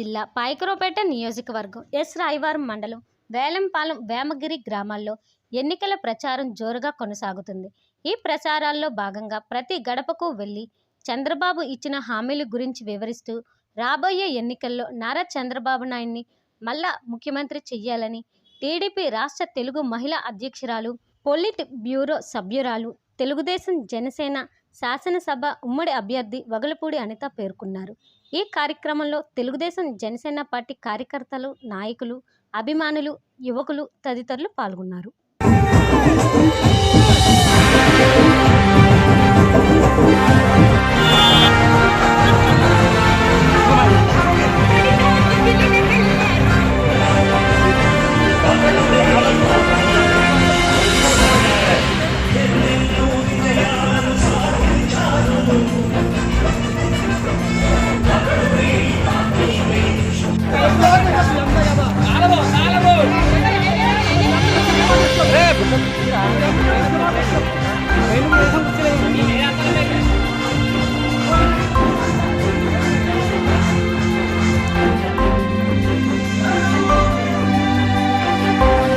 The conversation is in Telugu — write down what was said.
జిల్లా పాయకరావుపేట నియోజకవర్గం ఎస్ రాయవరం మండలం వేలంపాలెం వేమగిరి గ్రామాల్లో ఎన్నికల ప్రచారం జోరుగా కొనసాగుతుంది. ఈ ప్రచారాల్లో భాగంగా ప్రతి గడపకు వెళ్లి చంద్రబాబు ఇచ్చిన హామీల గురించి వివరిస్తూ రాబోయే ఎన్నికల్లో నారా చంద్రబాబు నాయుడిని మళ్ళా ముఖ్యమంత్రి చెయ్యాలని టీడీపీ రాష్ట్ర తెలుగు మహిళా అధ్యక్షురాలు, పొలిట్ బ్యూరో సభ్యురాలు, తెలుగుదేశం జనసేన శాసనసభ ఉమ్మడి అభ్యర్థి వగలపూడి అనిత పేర్కొన్నారు. ఈ కార్యక్రమంలో తెలుగుదేశం జనసేన పార్టీ కార్యకర్తలు, నాయకులు, అభిమానులు, యువకులు తదితరులు పాల్గొన్నారు.